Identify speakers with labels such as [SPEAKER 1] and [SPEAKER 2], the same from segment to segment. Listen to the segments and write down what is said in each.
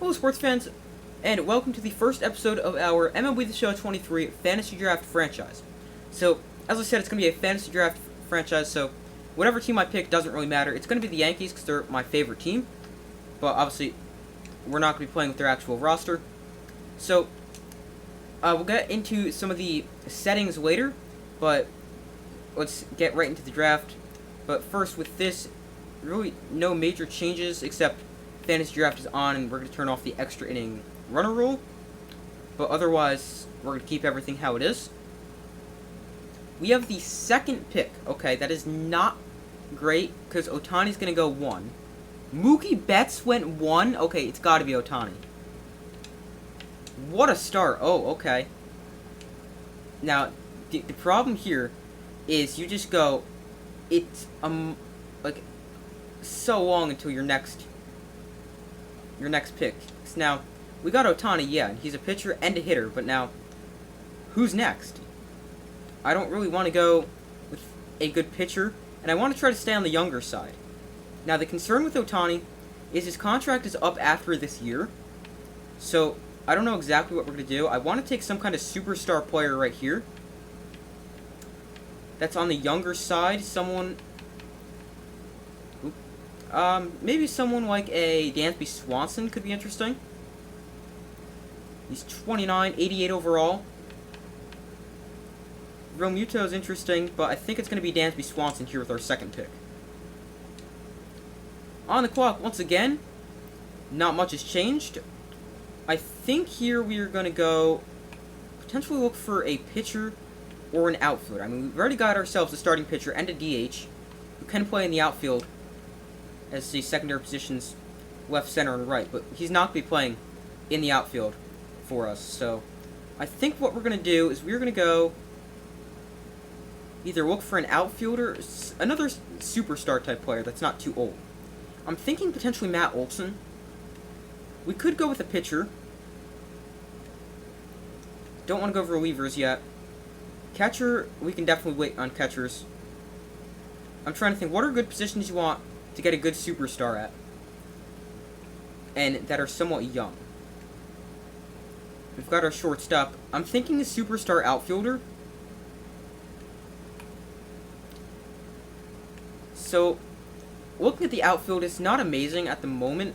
[SPEAKER 1] Hello, sports fans, and welcome to the first episode of our MLB The Show 23 Fantasy Draft franchise. So, as I said, it's going to be a fantasy draft franchise, so whatever team I pick doesn't really matter. It's going to be the Yankees because they're my favorite team, but obviously, we're not going to be playing with their actual roster. So, we'll get into some of the settings later, but let's get right into the draft. But first, with this, really no major changes except fantasy draft is on and we're going to turn off the extra inning runner rule. But otherwise, we're going to keep everything how it is. We have the second pick. Okay, that is not great because Ohtani's going to go 1. Mookie Betts went 1. Okay, it's got to be Ohtani. What a start. Oh, okay. Now, the problem here is you just go, it's like so long until your next pick. So now, we got Ohtani, yeah, and he's a pitcher and a hitter, but now, who's next? I don't really want to go with a good pitcher, and I want to try to stay on the younger side. Now, the concern with Ohtani is his contract is up after this year, so I don't know exactly what we're going to do. I want to take some kind of superstar player right here. That's on the younger side, someone... maybe someone like a Dansby Swanson could be interesting. He's 29, 88 overall. Realmuto is interesting, but I think it's going to be Dansby Swanson here with our second pick. On the clock, once again, not much has changed. I think here we are going to go potentially look for a pitcher or an outfielder. I mean, we've already got ourselves a starting pitcher and a DH who can play in the outfield as the secondary positions left, center, and right. But he's not going to be playing in the outfield for us. So I think what we're going to do is we're going to go either look for an outfielder, another superstar type player that's not too old. I'm thinking potentially Matt Olson. We could go with a pitcher. Don't want to go for relievers yet. Catcher, we can definitely wait on catchers. I'm trying to think, what are good positions you want to get a good superstar at, and that are somewhat young. We've got our shortstop. I'm thinking a superstar outfielder. So, looking at the outfield, it's not amazing at the moment.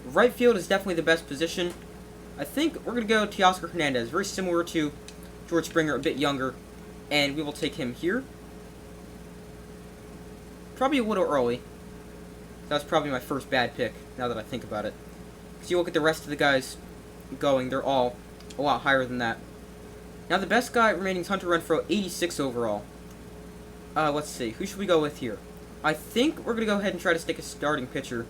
[SPEAKER 1] Right field is definitely the best position. I think we're going to go Teoscar Hernandez, very similar to George Springer, a bit younger, and we will take him here. Probably a little early. That was probably my first bad pick, now that I think about it. Because you look at the rest of the guys going, they're all a lot higher than that. Now the best guy remaining is Hunter Renfroe, 86 overall. Let's see, who should we go with here? I think we're going to go ahead and try to stick a starting pitcher.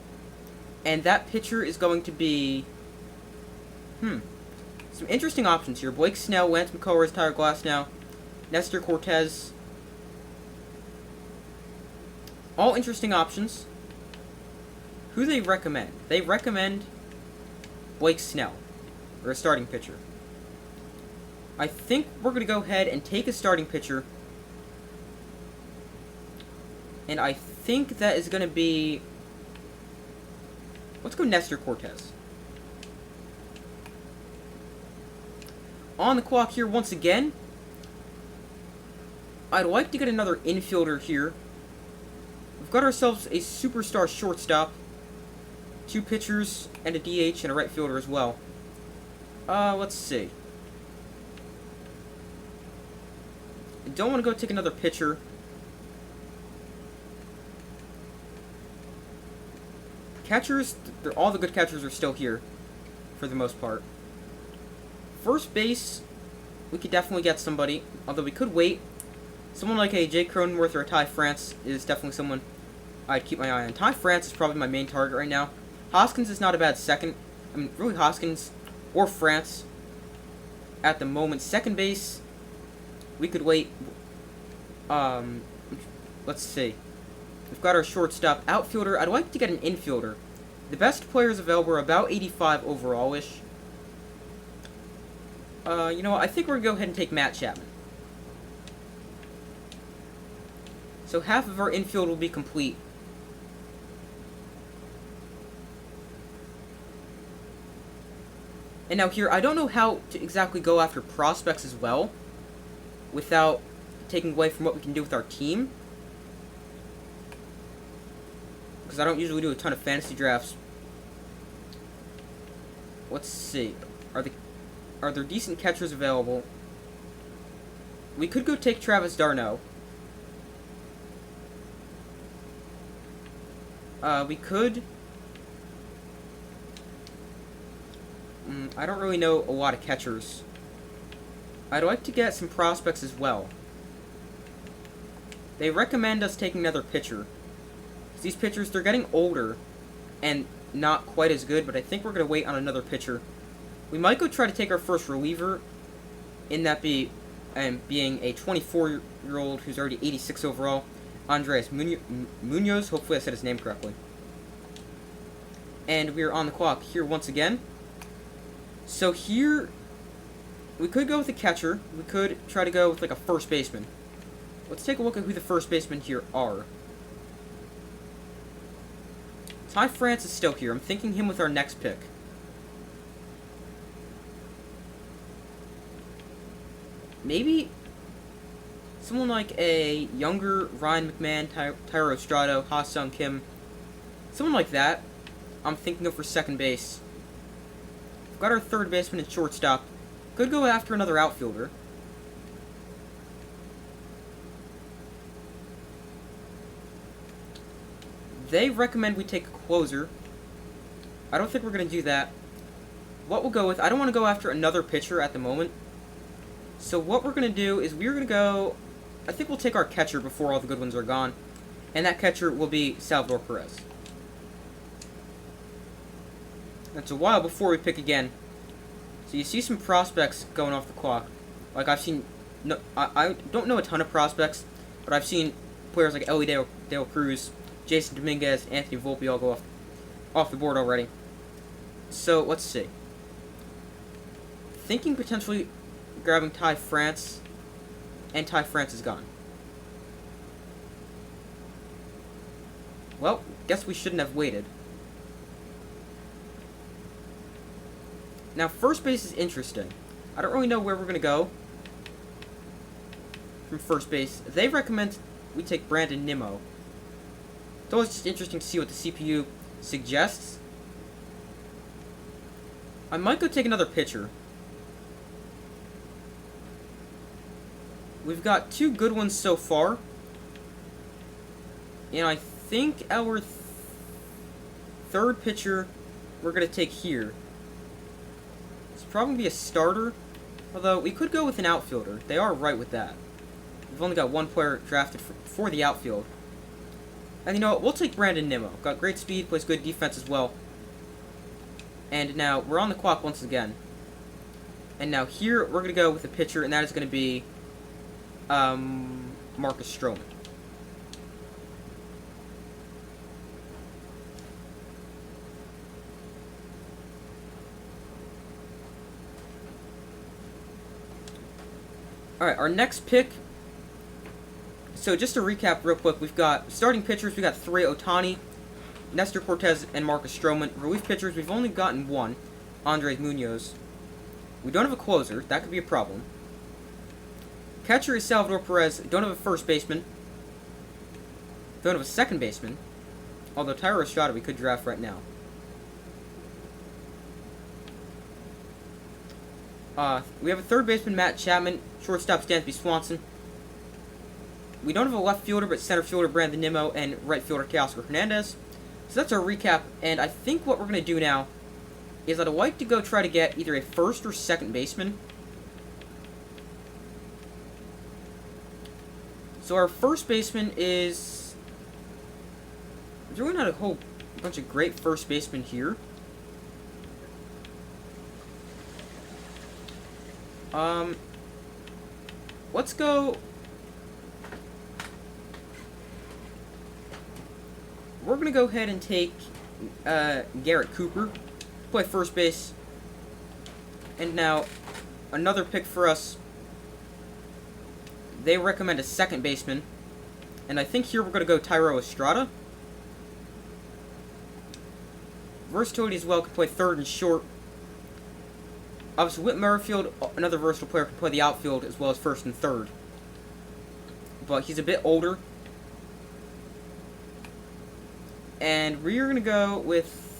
[SPEAKER 1] And that pitcher is going to be... some interesting options here. Blake Snell, Lance McCullers, Tyler Glasnow, Nestor Cortez... all interesting options. Who they recommend? They recommend Blake Snell, or a starting pitcher. I think we're going to go ahead and take a starting pitcher. And I think that is going to be... let's go Nestor Cortez. On the clock here once again. I'd like to get another infielder here. We've got ourselves a superstar shortstop, 2 pitchers, and a DH, and a right fielder as well. Let's see. I don't want to go take another pitcher. Catchers, all the good catchers are still here, for the most part. First base, we could definitely get somebody, although we could wait. Someone like a Jake Cronenworth or a Ty France is definitely someone I'd keep my eye on. Ty France is probably my main target right now. Hoskins is not a bad second. I mean, really Hoskins or France at the moment. Second base, we could wait. Let's see. We've got our shortstop. Outfielder, I'd like to get an infielder. The best players available are about 85 overall-ish. You know what? I think we're going to go ahead and take Matt Chapman. So half of our infield will be complete. And now here, I don't know how to exactly go after prospects as well, without taking away from what we can do with our team. Because I don't usually do a ton of fantasy drafts. Let's see. Are there decent catchers available? We could go take Travis d'Arnaud. We could... I don't really know a lot of catchers. I'd like to get some prospects as well. They recommend us taking another pitcher. These pitchers, they're getting older and not quite as good, but I think we're going to wait on another pitcher. We might go try to take our first reliever, in that being a 24-year-old who's already 86 overall, Andres Munoz. Hopefully I said his name correctly. And we're on the clock here once again. So here, we could go with a catcher. We could try to go with like a first baseman. Let's take a look at who the first basemen here are. Ty France is still here. I'm thinking him with our next pick. Maybe someone like a younger Ryan McMahon, Tyro Estrada, Ha-Sung Kim. Someone like that I'm thinking of for second base. We've got our third baseman and shortstop. Could go after another outfielder. They recommend we take a closer. I don't think we're going to do that. What we'll go with, I don't want to go after another pitcher at the moment. So what we're going to do is we're going to go, I think we'll take our catcher before all the good ones are gone. And that catcher will be Salvador Perez. That's a while before we pick again. So you see some prospects going off the clock. Like I've seen, no, I don't know a ton of prospects, but I've seen players like Ellie Dale Cruz, Jason Dominguez, Anthony Volpe all go off the board already. So let's see. Thinking potentially grabbing Ty France, and Ty France is gone. Well, guess we shouldn't have waited. Now, first base is interesting. I don't really know where we're going to go from first base. They recommend we take Brandon Nimmo. It's always just interesting to see what the CPU suggests. I might go take another pitcher. We've got two good ones so far. And I think our third pitcher we're going to take here. It's probably going to be a starter. Although, we could go with an outfielder. They are right with that. We've only got one player drafted for the outfield. And you know what? We'll take Brandon Nimmo. Got great speed, plays good defense as well. And now, we're on the clock once again. And now here, we're going to go with a pitcher, and that is going to be Marcus Stroman. Alright, our next pick. So just to recap real quick, we've got starting pitchers, we've got three: Ohtani, Nestor Cortez, and Marcus Stroman. Relief pitchers, we've only gotten one: Andres Munoz. We don't have a closer, that could be a problem. Catcher is Salvador Perez. Don't have a first baseman. Don't have a second baseman. Although Tyro Estrada we could draft right now. We have a third baseman, Matt Chapman. Shortstop, Stansby Swanson. We don't have a left fielder, but center fielder, Brandon Nimmo, and right fielder, Teoscar Hernandez. So that's our recap, and I think what we're going to do now is I'd like to go try to get either a first or second baseman. So our first baseman is... There's really not a whole bunch of great first basemen here. Let's go... We're going to go ahead and take Garrett Cooper, play first base. And now, another pick for us. They recommend a second baseman. And I think here we're going to go Tyro Estrada. Versatility as well, can play third and short. Obviously, Whit Merrifield, another versatile player, can play the outfield as well as first and third. But he's a bit older. And we're going to go with...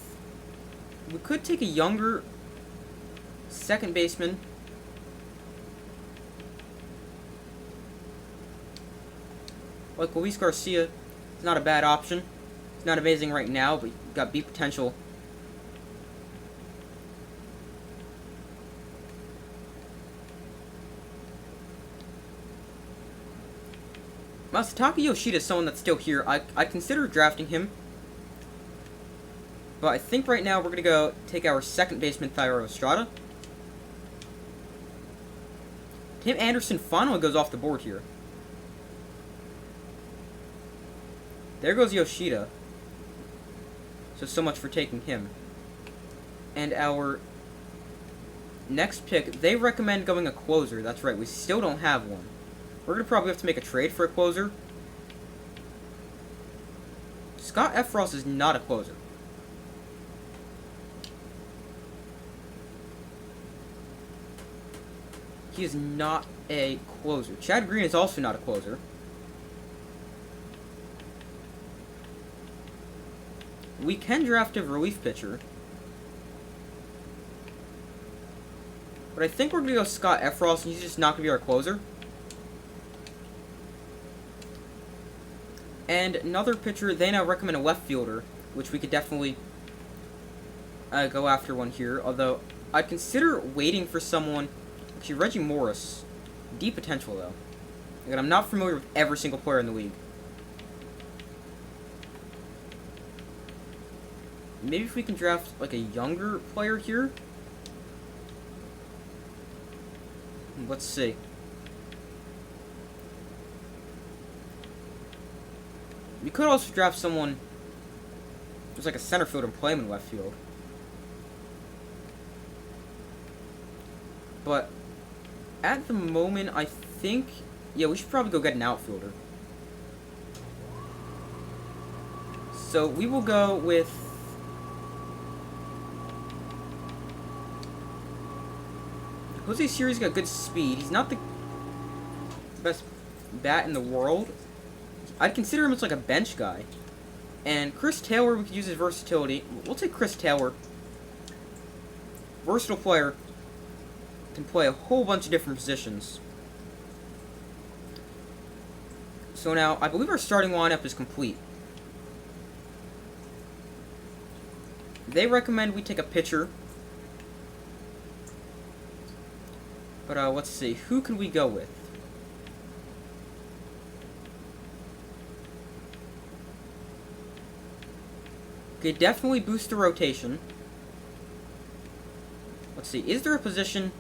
[SPEAKER 1] We could take a younger second baseman. Like Luis Garcia. It's not a bad option. It's not amazing right now, but got beat potential. Masataka Yoshida is someone that's still here. I consider drafting him. But I think right now we're going to go take our second baseman, Thairo Estrada. Tim Anderson finally goes off the board here. There goes Yoshida. So much for taking him. And our next pick, they recommend going a closer. That's right, we still don't have one. We're going to probably have to make a trade for a closer. Scott Efros is not a closer. He is not a closer. Chad Green is also not a closer. We can draft a relief pitcher. But I think we're going to go Scott Efros, and he's just not going to be our closer. And another pitcher, they now recommend a left fielder, which we could definitely go after one here. Although, I'd consider waiting for someone. Actually, Reggie Morris. Deep potential, though. Again, I'm not familiar with every single player in the league. Maybe if we can draft, like, a younger player here. Let's see. We could also draft someone who's like a center fielder and play him in left field. But at the moment, I think... Yeah, we should probably go get an outfielder. So we will go with... Jose Siri's got good speed. He's not the best bat in the world. I'd consider him as like a bench guy. And Chris Taylor, we could use his versatility. We'll take Chris Taylor. Versatile player. Can play a whole bunch of different positions. So now, I believe our starting lineup is complete. They recommend we take a pitcher. But let's see, who can we go with? Okay, definitely boost the rotation. Let's see, is there a position...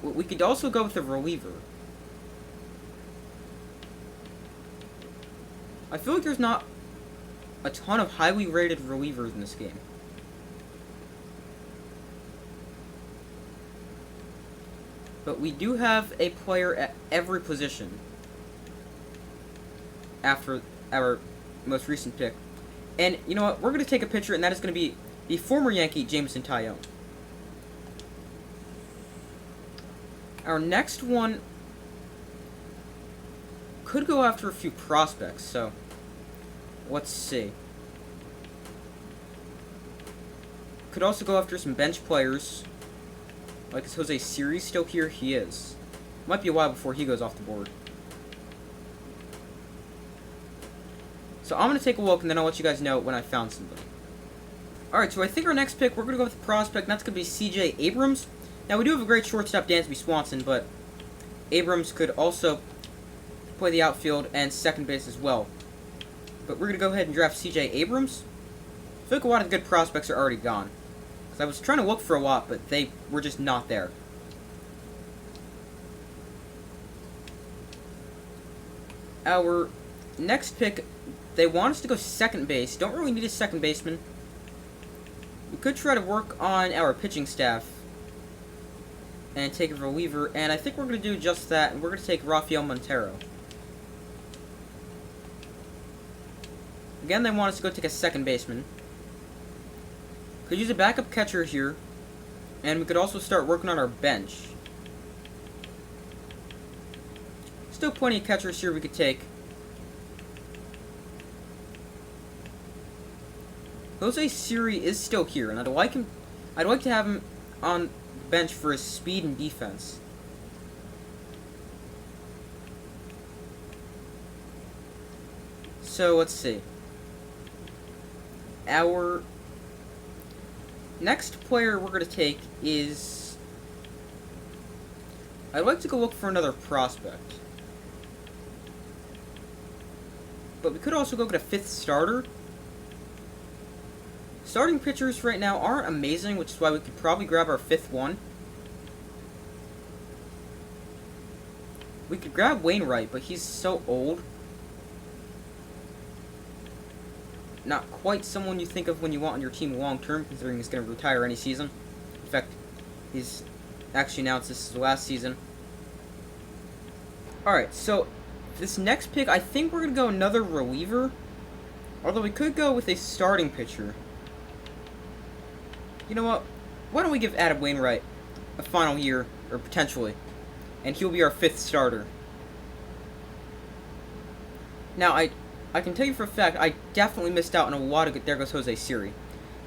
[SPEAKER 1] We could also go with a reliever. I feel like there's not a ton of highly rated relievers in this game. But we do have a player at every position after our most recent pick. And you know what? We're going to take a pitcher, and that is going to be the former Yankee, Jameson Taillon. Our next one could go after a few prospects, so let's see. Could also go after some bench players. Like, is Jose Siri still here? He is. Might be a while before he goes off the board. So I'm going to take a look, and then I'll let you guys know when I found somebody. Alright, so I think our next pick, we're going to go with the prospect, and that's going to be C.J. Abrams. Now, we do have a great shortstop, Dansby Swanson, but Abrams could also play the outfield and second base as well. But we're going to go ahead and draft C.J. Abrams. I feel like a lot of the good prospects are already gone. Because I was trying to look for a lot, but they were just not there. Our next pick, they want us to go second base. Don't really need a second baseman. We could try to work on our pitching staff and take a reliever, and I think we're going to do just that, and we're going to take Rafael Montero. Again, they want us to go take a second baseman. Could use a backup catcher here. And we could also start working on our bench. Still plenty of catchers here we could take. Jose Siri is still here, and I'd like to have him on the bench for his speed and defense. So let's see. Our next player we're going to take is... I'd like to go look for another prospect. But we could also go get a fifth starter. Starting pitchers right now aren't amazing, which is why we could probably grab our fifth one. We could grab Wainwright, but he's so old. Not quite someone you think of when you want on your team long term, considering he's going to retire any season. In fact, he's actually announced this is the last season. Alright, so this next pick, I think we're going to go another reliever. Although we could go with a starting pitcher. You know what? Why don't we give Adam Wainwright a final year, or potentially, and he'll be our fifth starter. Now, I can tell you for a fact, I definitely missed out on a lot of good... There goes Jose Siri.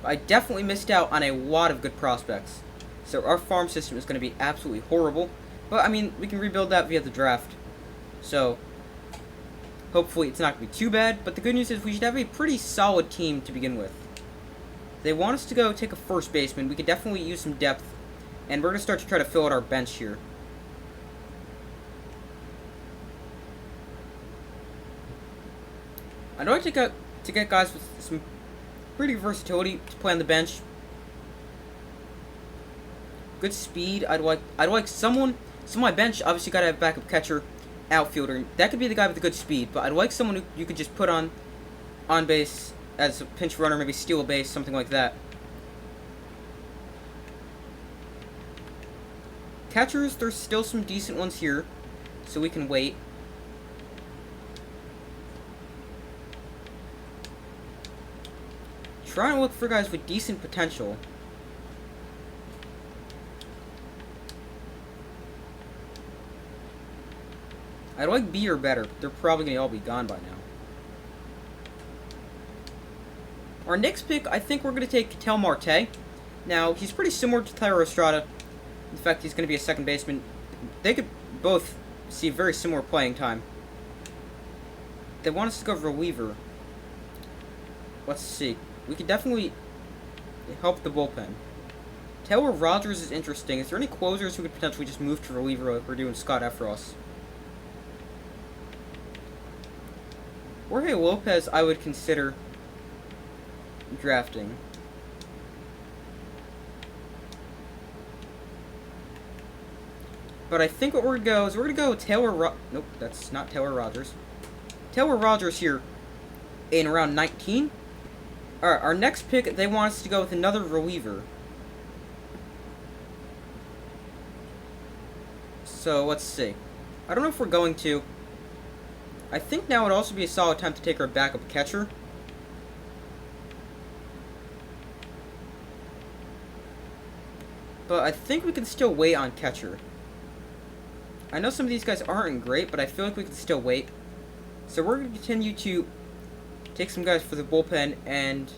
[SPEAKER 1] I definitely missed out on a lot of good prospects. So our farm system is going to be absolutely horrible. But, I mean, we can rebuild that via the draft. So, hopefully it's not going to be too bad. But the good news is we should have a pretty solid team to begin with. They want us to go take a first baseman. We could definitely use some depth. And we're going to start to try to fill out our bench here. I'd like to get guys with some pretty versatility to play on the bench. Good speed. I'd like someone. So my bench obviously got to have backup catcher, outfielder. That could be the guy with the good speed, but I'd like someone who you could just put on base as a pinch runner, maybe steal a base, something like that. Catchers, there's still some decent ones here, so we can wait. Trying to look for guys with decent potential. I'd like B or better, but they're probably going to all be gone by now. Our next pick, I think we're going to take Ketel Marte. Now, he's pretty similar to Thairo Estrada. In fact, he's going to be a second baseman. They could both see very similar playing time. They want us to go reliever. Let's see. We could definitely help the bullpen. Taylor Rogers is interesting. Is there any closers who could potentially just move to reliever like we're doing Scott Efros? Jorge Lopez, I would consider drafting. But I think what we're going to go is we're going to go with Taylor Nope, that's not Taylor Rogers. Taylor Rogers here in round 19. Alright, our next pick, they want us to go with another reliever. So, let's see. I don't know if we're going to. I think now would also be a solid time to take our backup catcher. But I think we can still wait on catcher. I know some of these guys aren't great, but I feel like we can still wait. So we're going to continue to take some guys for the bullpen, and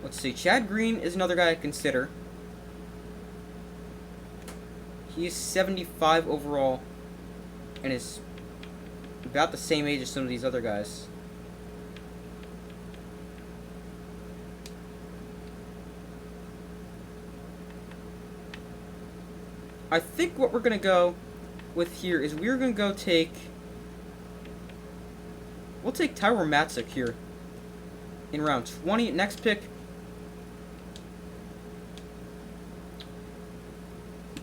[SPEAKER 1] let's see, Chad Green is another guy I consider. He's 75 overall, and is about the same age as some of these other guys. I think what we're going to go with here is we're going to go take... We'll take Tyler Matzik here in round 20. Next pick,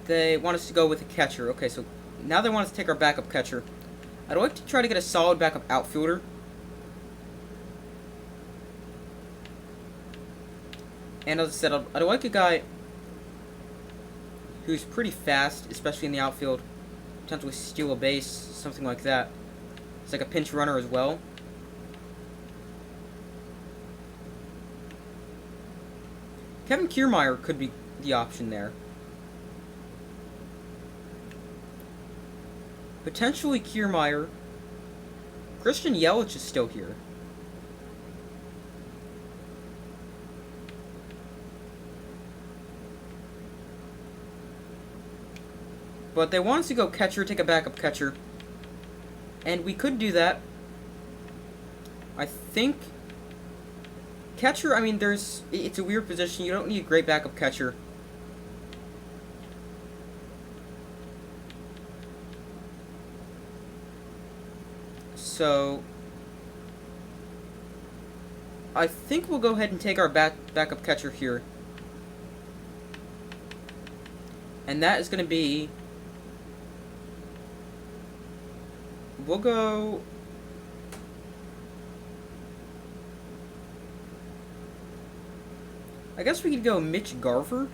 [SPEAKER 1] they want us to go with a catcher. Okay, so now they want us to take our backup catcher. I'd like to try to get a solid backup outfielder. And as I said, I'd like a guy who's pretty fast, especially in the outfield. Potentially steal a base, something like that. It's like a pinch runner as well. Kevin Kiermaier could be the option there. Potentially Kiermaier. Christian Yelich is still here. But they want us to go catcher, take a backup catcher. And we could do that. I think catcher, I mean, it's a weird position. You don't need a great backup catcher. So I think we'll go ahead and take our backup catcher here. And that is going to be... We'll go... I guess we could go Mitch Garver.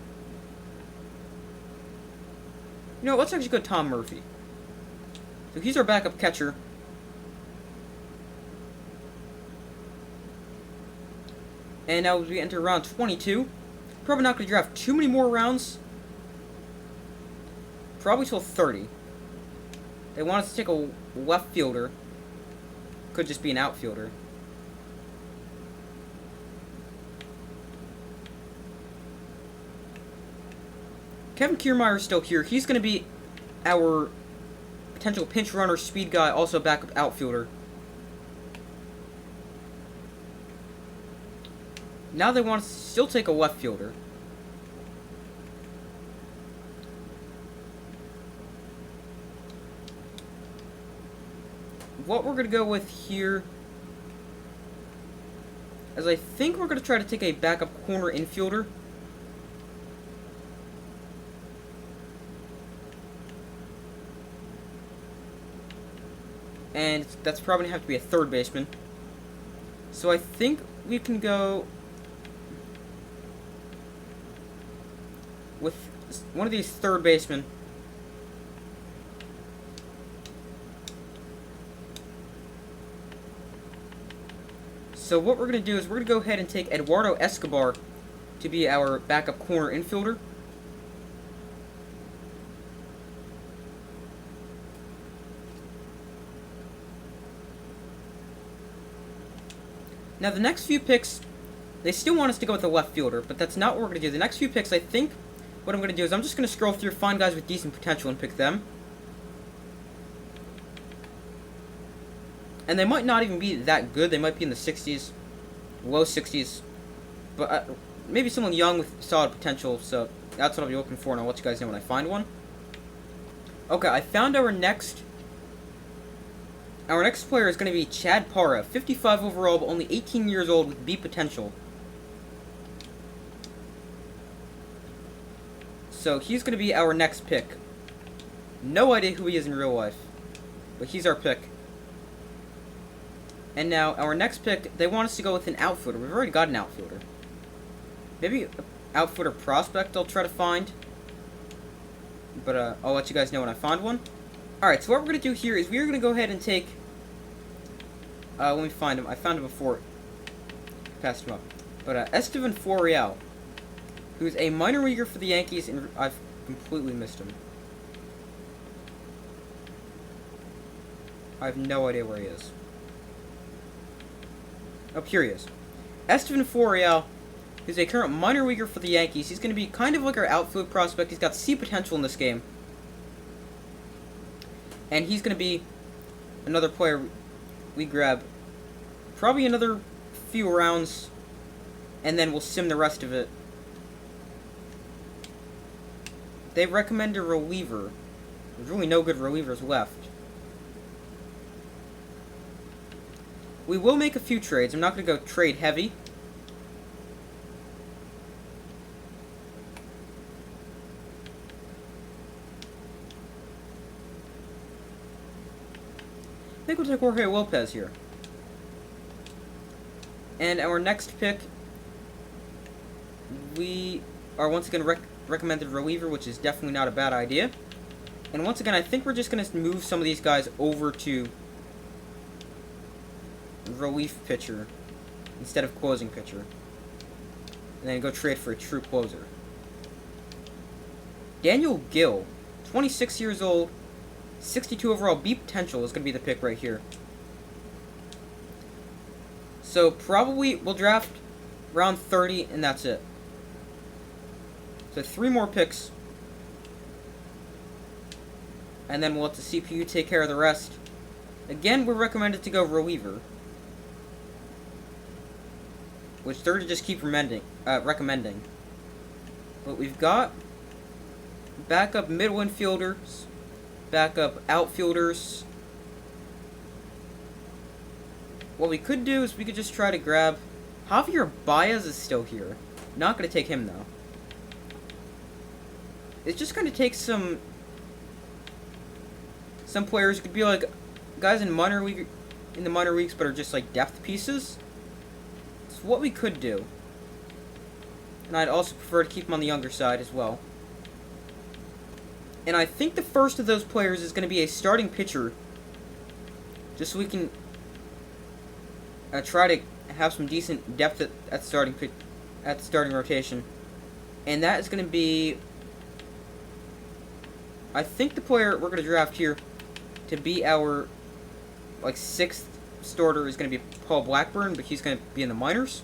[SPEAKER 1] You know, let's actually go Tom Murphy. So he's our backup catcher. And now as we enter round 22, probably not going to draft too many more rounds. Probably till 30. They want us to take a left fielder. Could just be an outfielder. Kevin Kiermaier is still here. He's going to be our potential pinch runner, speed guy, also backup outfielder. Now they want us to still take a left fielder. What we're going to go with here is I think we're going to try to take a backup corner infielder. And that's probably going to have to be a third baseman. So I think we can go with one of these third basemen. So what we're going to do is we're going to go ahead and take Eduardo Escobar to be our backup corner infielder. Now the next few picks, they still want us to go with the left fielder, but that's not what we're going to do. The next few picks, I think what I'm going to do is I'm just going to scroll through, find guys with decent potential and pick them. And they might not even be that good. They might be in the 60s, low 60s. But maybe someone young with solid potential, so that's what I'll be looking for, and I'll let you guys know when I find one. Okay, I found our next... Our next player is going to be Chad Parra, 55 overall, but only 18 years old with B potential. So he's going to be our next pick. No idea who he is in real life, but he's our pick. And now, our next pick, they want us to go with an outfielder. We've already got an outfielder. Maybe an outfielder prospect I'll try to find. But I'll let you guys know when I find one. Alright, so what we're going to do here is we're going to go ahead and take... let me find him. I found him before. Passed him up. But Estevan Florial, who's a minor leaguer for the Yankees, and I've completely missed him. I have no idea where he is. Oh, here he is. Estevan Florial, who's a current minor leaguer for the Yankees. He's going to be kind of like our outfield prospect. He's got C potential in this game. And he's going to be another player we grab probably another few rounds, and then we'll sim the rest of it. They recommend a reliever. There's really no good relievers left. We will make a few trades. I'm not going to go trade heavy. I think we'll take Jorge Lopez here. And our next pick, we are once again recommended reliever, which is definitely not a bad idea. And once again, I think we're just going to move some of these guys over to relief pitcher instead of closing pitcher, and then go trade for a true closer. Daniel Gill, 26 years old, 62 overall, B potential is going to be the pick right here. So probably we'll draft round 30, and that's it. So 3 more picks. And then we'll let the CPU take care of the rest. Again, we're recommended to go reliever, which they're to just keep recommending. But we've got backup middle infielders, backup outfielders. What we could do is we could just try to grab... Javier Baez is still here. Not going to take him, though. It's just going to take some players. Could be like guys in the minor leagues, but are just like depth pieces. It's what we could do. And I'd also prefer to keep them on the younger side as well. And I think the first of those players is going to be a starting pitcher, just so we can try to have some decent depth at starting rotation. And that is going to be, I think the player we're going to draft here to be our like 6th starter is going to be Paul Blackburn, but he's going to be in the minors.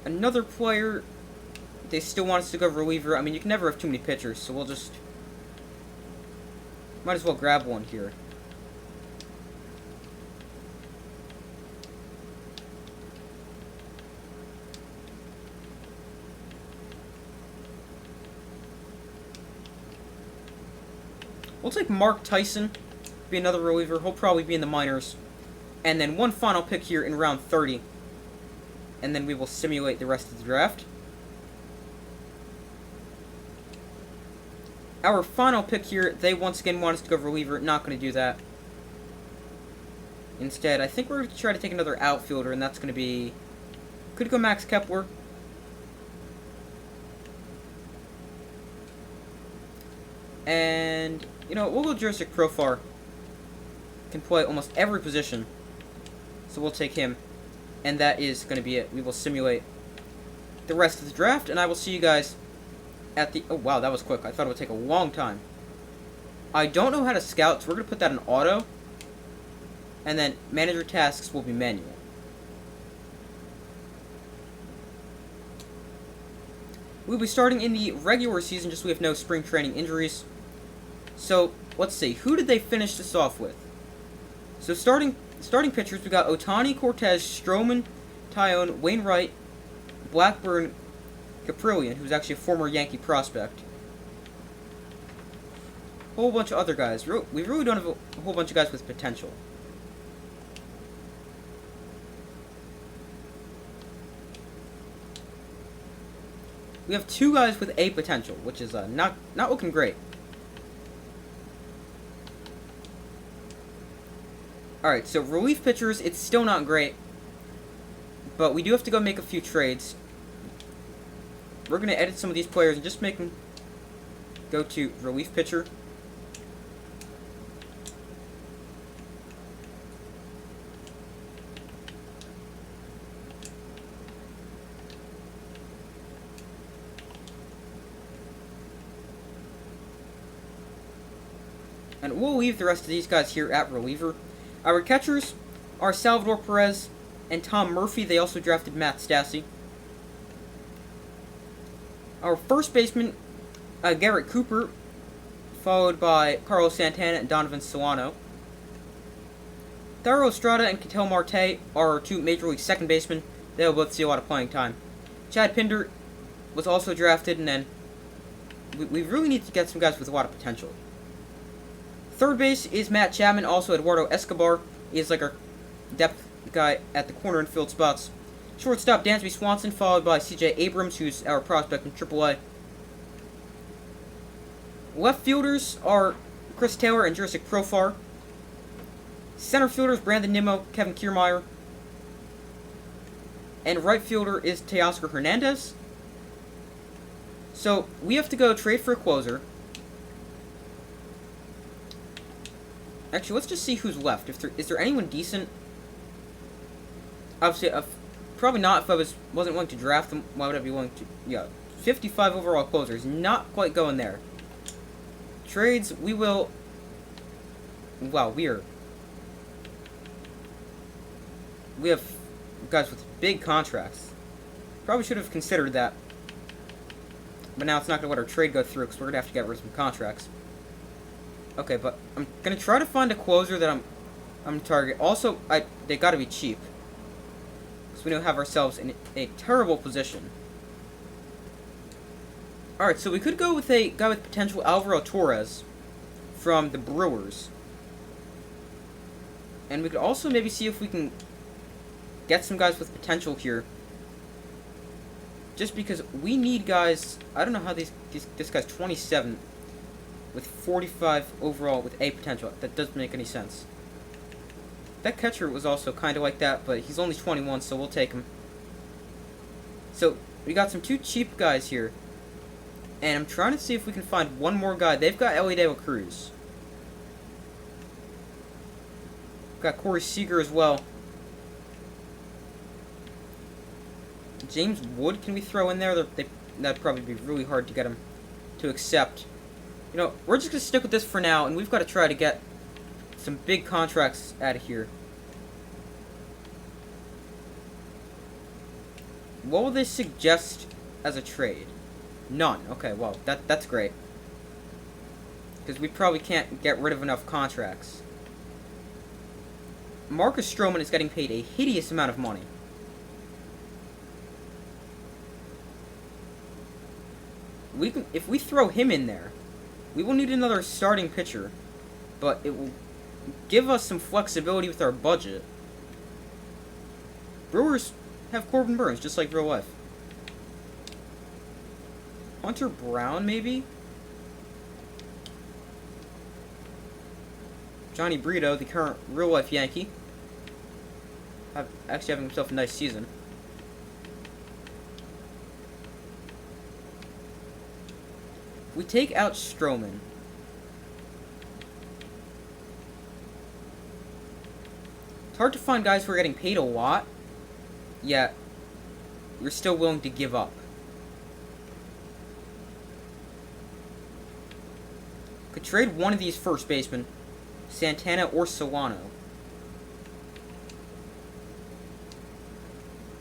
[SPEAKER 1] Another player, they still want us to go reliever. I mean, you can never have too many pitchers, so we'll just might as well grab one here. We'll take Mark Tyson, be another reliever. He'll probably be in the minors. And then one final pick here in round 30. And then we will simulate the rest of the draft. Our final pick here, they once again want us to go reliever. Not going to do that. Instead, I think we're going to try to take another outfielder, and that's going to be... Could go Max Kepler. And, you know, we'll go Jurassic Profar. Can play almost every position. So we'll take him. And that is going to be it. We will simulate the rest of the draft, and I will see you guys at the... Oh, wow, that was quick. I thought it would take a long time. I don't know how to scout, so we're going to put that in auto. And then manager tasks will be manual. We'll be starting in the regular season, just so we have no spring training injuries. So, let's see. Who did they finish this off with? So, starting pitchers, we got Ohtani, Cortez, Stroman, Tyone, Wainwright, Blackburn, Caprillion, who's actually a former Yankee prospect. A whole bunch of other guys. We really don't have a whole bunch of guys with potential. We have 2 guys with a potential, which is not looking great. Alright, so relief pitchers, it's still not great. But we do have to go make a few trades. We're going to edit some of these players and just make them go to relief pitcher. And we'll leave the rest of these guys here at reliever. Our catchers are Salvador Perez and Tom Murphy. They also drafted Matt Stassi. Our first baseman, Garrett Cooper, followed by Carlos Santana and Donovan Solano. Thairo Estrada and Ketel Marte are our 2 Major League second basemen. They'll both see a lot of playing time. Chad Pinder was also drafted, and then we really need to get some guys with a lot of potential. Third base is Matt Chapman, also Eduardo Escobar is like our depth guy at the corner and field spots. Shortstop, Dansby Swanson, followed by C.J. Abrams, who's our prospect in AAA. Left fielders are Chris Taylor and Jurassic Profar. Center fielders, Brandon Nimmo, Kevin Kiermaier. And right fielder is Teoscar Hernandez. So, we have to go trade for a closer. Actually, let's just see who's left. Is there anyone decent? Obviously, probably not. If I wasn't willing to draft them, why would I be willing to? Yeah, 55 overall closers. Not quite going there. Trades, we will... Wow, we have guys with big contracts. Probably should have considered that. But now it's not going to let our trade go through because we're going to have to get rid of some contracts. Okay, but I'm going to try to find a closer that I'm target. Also, they got to be cheap. Because we don't have ourselves in a terrible position. Alright, so we could go with a guy with potential, Alvaro Torres, from the Brewers. And we could also maybe see if we can get some guys with potential here. Just because we need guys... I don't know how this guy's 27 with 45 overall with A potential. That doesn't make any sense. That catcher was also kind of like that, but he's only 21, so we'll take him. So, we got some 2 cheap guys here. And I'm trying to see if we can find one more guy. They've got Ellie De La Cruz. Got Corey Seager as well. James Wood, can we throw in there? That'd probably be really hard to get him to accept. You know, we're just going to stick with this for now, and we've got to try to get some big contracts out of here. What will they suggest as a trade? None. Okay, well, that's great. Because we probably can't get rid of enough contracts. Marcus Stroman is getting paid a hideous amount of money. If we throw him in there, we will need another starting pitcher, but it will give us some flexibility with our budget. Brewers have Corbin Burns, just like real life. Hunter Brown, maybe? Johnny Brito, the current real-life Yankee. Actually having himself a nice season. We take out Stroman. It's hard to find guys who are getting paid a lot, yet you're still willing to give up. Could trade one of these first basemen, Santana or Solano.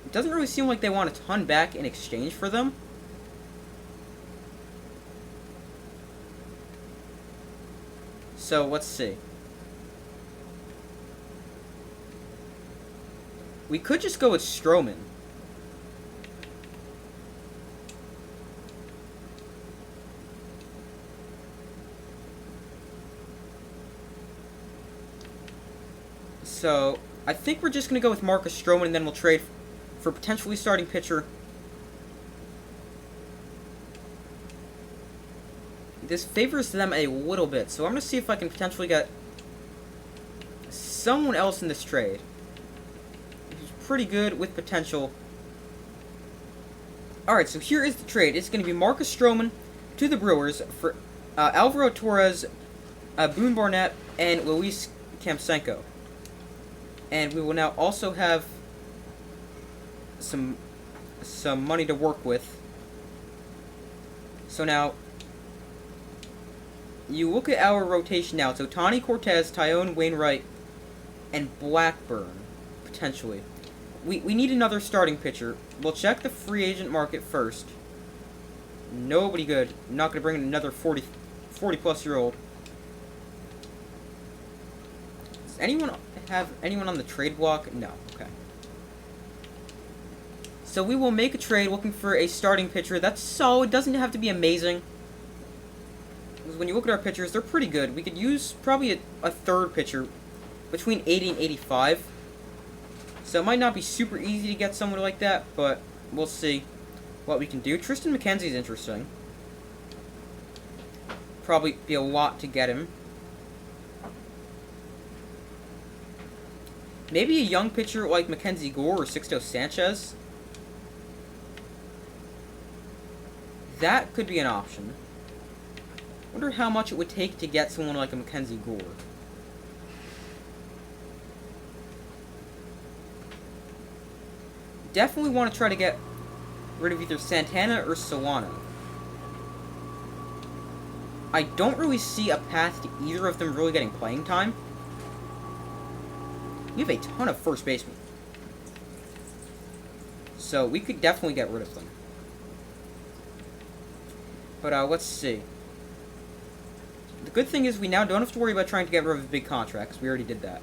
[SPEAKER 1] It doesn't really seem like they want a ton back in exchange for them. So, let's see. We could just go with Stroman. So, I think we're just going to go with Marcus Stroman, and then we'll trade for potentially starting pitcher. This favors them a little bit, so I'm going to see if I can potentially get someone else in this trade. Who's pretty good with potential. Alright, so here is the trade. It's going to be Marcus Stroman to the Brewers for Alvaro Torres, Boone Barnett, and Luis Kamsenko. And we will now also have some money to work with. So now, you look at our rotation now. So Tony Cortez, Tyone Wainwright, and Blackburn, potentially. We need another starting pitcher. We'll check the free agent market first. Nobody good. I'm not going to bring in another 40-plus-year-old. Does anyone have anyone on the trade block? No. Okay. So we will make a trade looking for a starting pitcher. That's solid. Doesn't have to be amazing. Because when you look at our pitchers, they're pretty good. We could use probably a third pitcher between 80 and 85. So it might not be super easy to get someone like that, but we'll see what we can do. Tristan McKenzie's interesting. Probably be a lot to get him. Maybe a young pitcher like Mackenzie Gore or Sixto Sanchez. That could be an option. Wonder how much it would take to get someone like a Mackenzie Gore. Definitely want to try to get rid of either Santana or Solano. I don't really see a path to either of them really getting playing time. We have a ton of first basemen. So we could definitely get rid of them. But let's see. The good thing is we now don't have to worry about trying to get rid of big contracts. We already did that.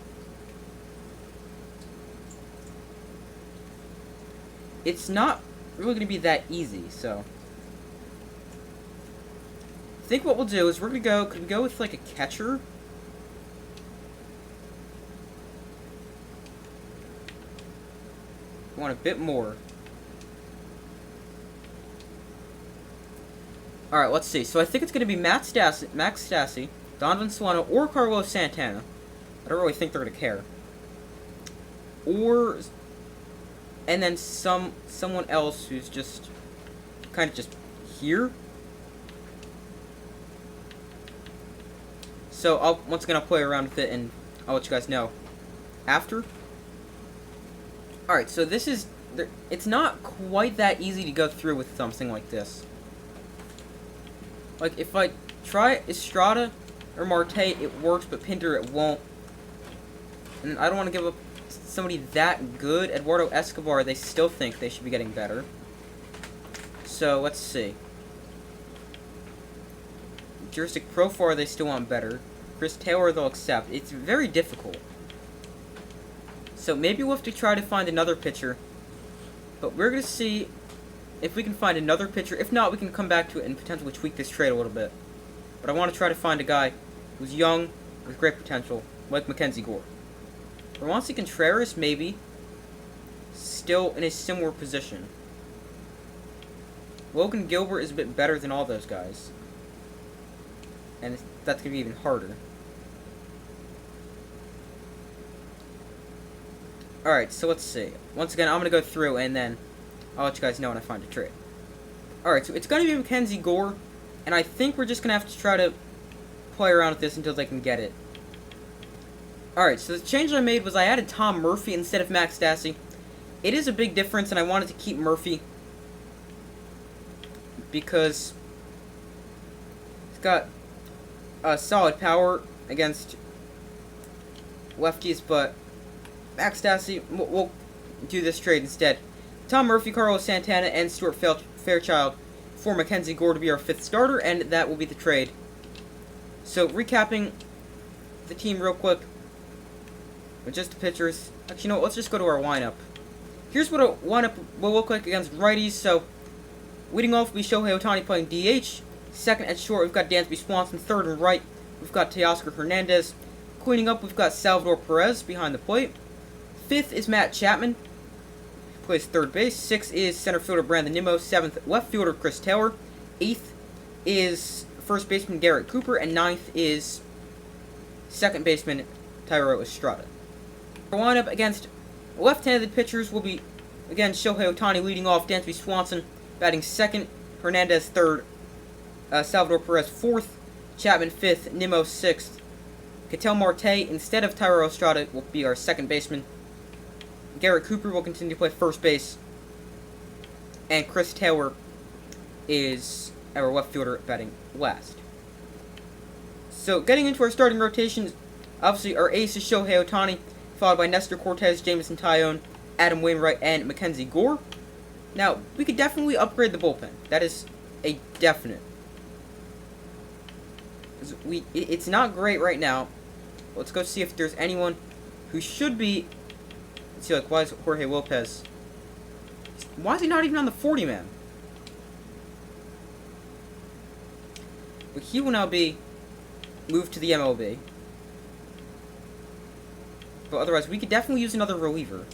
[SPEAKER 1] It's not really going to be that easy, so... I think what we'll do is we're going to go... Could we go with, like, a catcher? I want a bit more. Alright, let's see. So I think it's going to be Max Stassi, Donovan Solano, or Carlos Santana. I don't really think they're going to care. Or... And then someone else who's just... kind of just here. So, once again, I'll play around with it, and I'll let you guys know after. Alright, so this is... It's not quite that easy to go through with something like this. Like, if I try Estrada or Marte, it works, but Pinder, it won't. And I don't want to give up somebody that good. Eduardo Escobar, they still think they should be getting better. So, let's see. Juristic Profar, they still want better. Chris Taylor, they'll accept. It's very difficult. So, maybe we'll have to try to find another pitcher. But we're going to see if we can find another pitcher. If not, we can come back to it and potentially tweak this trade a little bit. But I want to try to find a guy who's young, with great potential, like Mackenzie Gore. Romancy Contreras, maybe, still in a similar position. Logan Gilbert is a bit better than all those guys. And that's going to be even harder. Alright, so let's see. Once again, I'm going to go through and then I'll let you guys know when I find a trade. Alright, so it's going to be Mackenzie Gore. And I think we're just going to have to try to play around with this until they can get it. Alright, so the change I made was I added Tom Murphy instead of Max Stassi. It is a big difference, and I wanted to keep Murphy because he's got solid power against lefties, but Max Stassi, we'll do this trade instead. Tom Murphy, Carlos Santana, and Stuart Fairchild for Mackenzie Gore to be our 5th starter, and that will be the trade. So, recapping the team real quick. With just the pitchers. Actually, you know what? Let's just go to our lineup. Here's what a lineup will look like against righties. So, leading off will be Shohei Ohtani playing DH. Second at short, we've got Dansby Swanson. Third and right, we've got Teoscar Hernandez. Cleaning up, we've got Salvador Perez behind the plate. 5th is Matt Chapman, who plays third base. 6th is center fielder Brandon Nimmo. 7th, left fielder Chris Taylor. 8th is first baseman Garrett Cooper. And 9th is second baseman Thairo Estrada. Our lineup against left-handed pitchers will be, again, Shohei Ohtani leading off, Dansby Swanson batting 2nd, Hernandez 3rd, Salvador Perez 4th, Chapman 5th, Nimmo 6th. Ketel Marte, instead of Thairo Estrada, will be our second baseman. Garrett Cooper will continue to play first base. And Chris Taylor is our left fielder batting last. So, getting into our starting rotations, obviously our ace is Shohei Ohtani, followed by Nestor Cortez, Jameson Taillon, Adam Wainwright, and Mackenzie Gore. Now, we could definitely upgrade the bullpen. That is a definite. It's not great right now. Let's go see if there's anyone who should be... Let's see, like, why is Jorge Lopez... Why is he not even on the 40-man? But he will now be moved to the MLB. But otherwise, we could definitely use another reliever.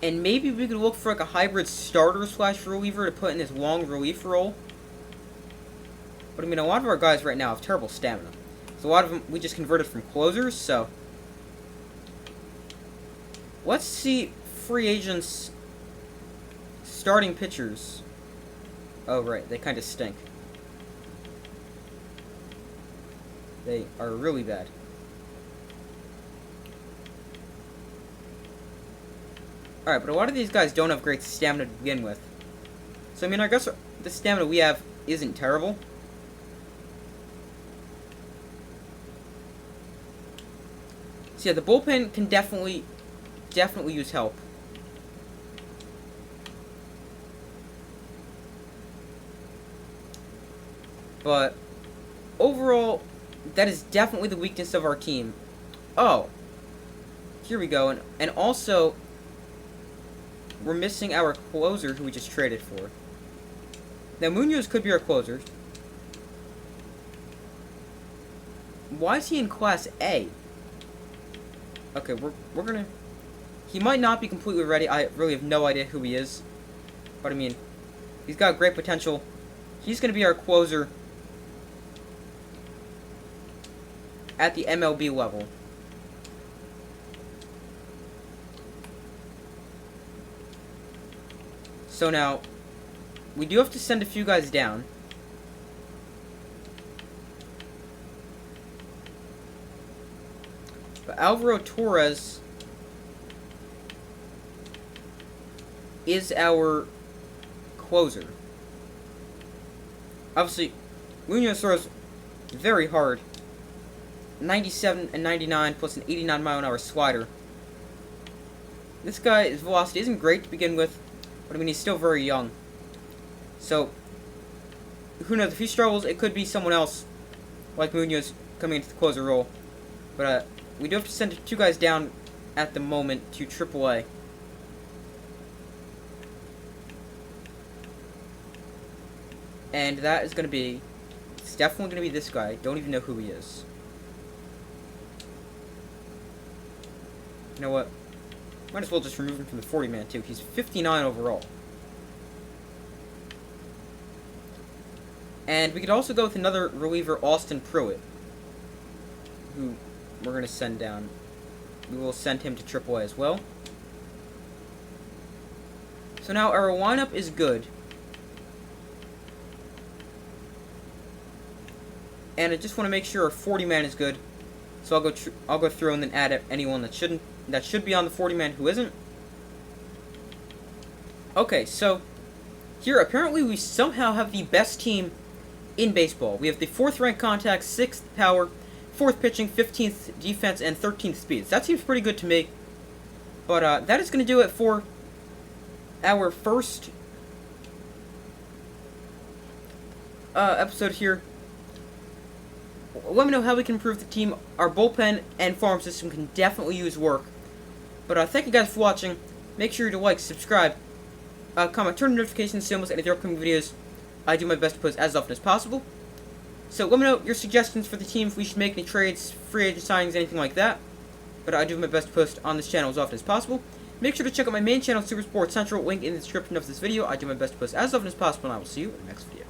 [SPEAKER 1] And maybe we could look for like a hybrid starter slash reliever to put in this long relief role. But I mean, a lot of our guys right now have terrible stamina. So a lot of them we just converted from closers, so... Let's see free agents starting pitchers. Oh, right. They kind of stink. They are really bad. Alright, but a lot of these guys don't have great stamina to begin with. So, I mean, I guess the stamina we have isn't terrible. So, yeah, the bullpen can definitely use help. But, overall, that is definitely the weakness of our team. Oh. Here we go. And also, we're missing our closer who we just traded for. Now, Munoz could be our closer. Why is he in Class A? Okay, we're gonna... He might not be completely ready. I really have no idea who he is. But, I mean, he's got great potential. He's gonna be our closer at the MLB level. So now, we do have to send a few guys down. But Alvaro Torres is our closer. Obviously, Munoz throws very hard. 97 and 99 plus an 89 mile an hour slider. This guy's velocity isn't great to begin with, but I mean, he's still very young. So, who knows, if he struggles, it could be someone else, like Munoz, coming into the closer role. But, we do have to send 2 guys down at the moment to AAA. And that is going to be, it's definitely going to be this guy. I don't even know who he is. You know what? Might as well just remove him from the 40-man, too. He's 59 overall. And we could also go with another reliever, Austin Pruitt, who we're going to send down. We will send him to AAA as well. So now our lineup is good. And I just want to make sure our 40-man is good. So I'll go through and then add anyone that should be on the 40-man who isn't. Okay, so here apparently we somehow have the best team in baseball. We have the 4th ranked contact, 6th power, 4th pitching, 15th defense, and 13th speeds. That seems pretty good to me. But that is going to do it for our first episode here. Let me know how we can improve the team. Our bullpen and farm system can definitely use work. But thank you guys for watching. Make sure to like, subscribe, comment, turn on notifications so almost any of the upcoming videos. I do my best to post as often as possible. So let me know your suggestions for the team, if we should make any trades, free agent signings, anything like that. But I do my best to post on this channel as often as possible. Make sure to check out my main channel, Super Sports Central, link in the description of this video. I do my best to post as often as possible, and I will see you in the next video.